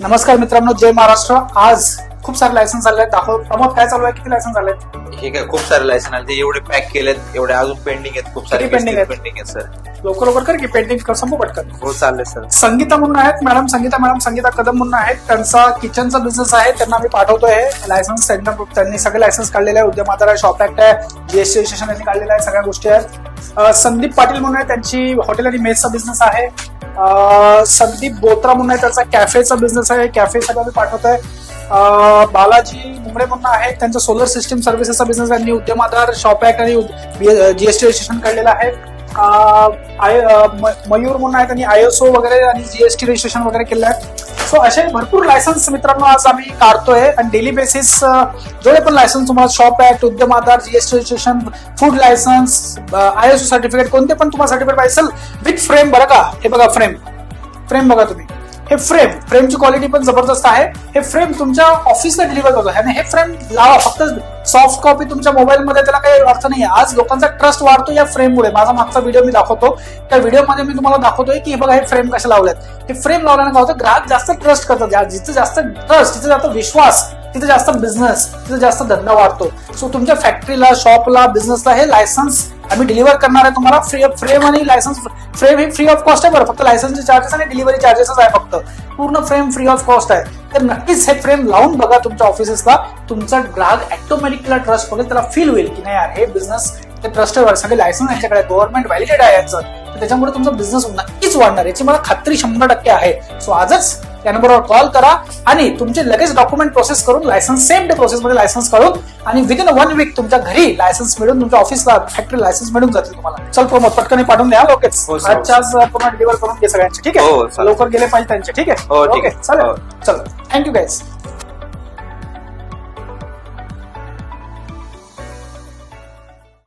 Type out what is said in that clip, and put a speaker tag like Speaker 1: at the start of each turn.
Speaker 1: नमस्कार मित्रांनो, जय महाराष्ट्र. आज खूप सारे लायसन्स आले आहेत. दाखव प्रमोद, काय चालू आहे? किती लायसन्स आले आहेत?
Speaker 2: हे काय खूप सारे लायसन आले, ते एवढे पॅक केलेत, एवढे अजून पेंडिंग आहेत, खूप सारे
Speaker 1: किती pending आहेत?
Speaker 2: पेंडिंग आहेत सर.
Speaker 1: लवकर लवकर कर की पेंटिंग कर, संपू पटकन.
Speaker 2: हो चाललंय सर.
Speaker 1: संगीता म्हणून आहेत मॅडम, संगीता कदम म्हणून आहेत. त्यांचा किचनचा बिझनेस आहे, त्यांना आम्ही पाठवतोय लायसन्स. त्यांनी सगळे लायसन्स काढलेले आहे. उद्यम आधार आहे, शॉप ऍक्ट आहे, जीएसटी रजिस्ट्रेशन यांनी काढलेलं आहे, सगळ्या गोष्टी आहेत. संदीप पाटील म्हणून आहे, त्यांची हॉटेल आणि मेसचा बिझनेस आहे. संदीप बोत्रा म्हणून आहे, त्यांचा कॅफेचा बिझनेस आहे, कॅफेसाठी आम्ही पाठवतोय. बालाजी मुंबडे म्हणून आहे, त्यांचा सोलर सिस्टीम सर्व्हिसेसचा बिझनेस, त्यांनी उद्यम आधार, शॉप ऍक्ट आणि जीएसटी रजिस्ट्रेशन काढलेलं आहे. मयूर म्हणून आहे, त्यांनी आयएसओ वगैरे आणि जीएसटी रजिस्ट्रेशन वगैरे केलं आहे. सो असे भरपूर लायसन्स मित्रांनो आज आम्ही काढतोय आणि डेली बेसिस जेवढे पण लायसन्स तुम्हाला shop act, Udyam Aadhaar, GST registration, food licence, ISO certificate, कोणते पण तुम्हाला सर्टिफिकेट पाहिजे विथ फ्रेम. बरं का, हे बघा फ्रेम बघा तुम्ही. हे फ्रेमची क्वालिटी पण जबरदस्त आहे. हे फ्रेम तुमच्या ऑफिसला डिलिव्हर करतो आणि हे फ्रेम लावा. फक्त सॉफ्ट कॉपी तुमच्या मोबाईलमध्ये त्याला काही अर्थ नाही आहे. आज लोकांचा ट्रस्ट वाढतो या फ्रेममुळे. माझा मागचा व्हिडिओ मी दाखवतो, त्या व्हिडिओमध्ये मी तुम्हाला दाखवतोय की हे बघा हे फ्रेम कसे लावलेत. हे फ्रेम लावल्याने काय होतं, ग्राहक जास्त ट्रस्ट करतात. जिथे जास्त ट्रस्ट, तिथे जास्त विश्वास, तिथे जास्त बिझनेस, तिथे जास्त धंदा वाढतो. सो तुमच्या फॅक्टरीला, शॉपला, बिझनेसला हे लायसन्स आम्ही डिलिव्हर करणार आहे तुम्हाला. फ्रेम आणि licence. Frame he free of cost आहे बरं, फक्त लायसन्सचे चार्जेस आणि डिलिव्हरी चार्जेसच आहे. फक्त पूर्ण फ्रेम फ्री ऑफ कॉस्ट आहे. तर नक्कीच हे फ्रेम लावून बघा तुमच्या ऑफिसेसला. तुमचा ग्राहक ऑटोमॅटिकली ट्रस्ट करेल, त्याला फील होईल की नाही यार हे बिझनेस ते ट्रस्टेड. सगळे लायसन्स यांच्याकडे, गव्हर्नमेंट व्हॅलिडेट आहे यांचं, तर त्याच्यामुळे तुमचा बिझनेस नक्कीच वाढणार, याची मला खात्री 100% आहे. सो आजच त्या नंबरवर कॉल करा आणि तुमचे लगेच डॉक्युमेंट प्रोसेस करून लायसन्स सेम डे प्रोसेसमध्ये लायसन्स काढून आणि विदिन 1 वीक तुमच्या घरी लायसन्स मिळून, तुमच्या ऑफिसला, फॅक्टरी लायसन्स मिळून जातील तुम्हाला. चल प्रमोद, पटकन पाठवून द्या लोकेच. आजच्या आज पूर्ण डिलिव्हर करून घे सगळ्यांचे, ठीक आहे? लवकर गेले पाहिजे त्यांचे, ठीक आहे?
Speaker 2: हो, ठीक
Speaker 1: ओके,
Speaker 2: आहे.
Speaker 1: चालेल. चल, थँक्यू गाईज.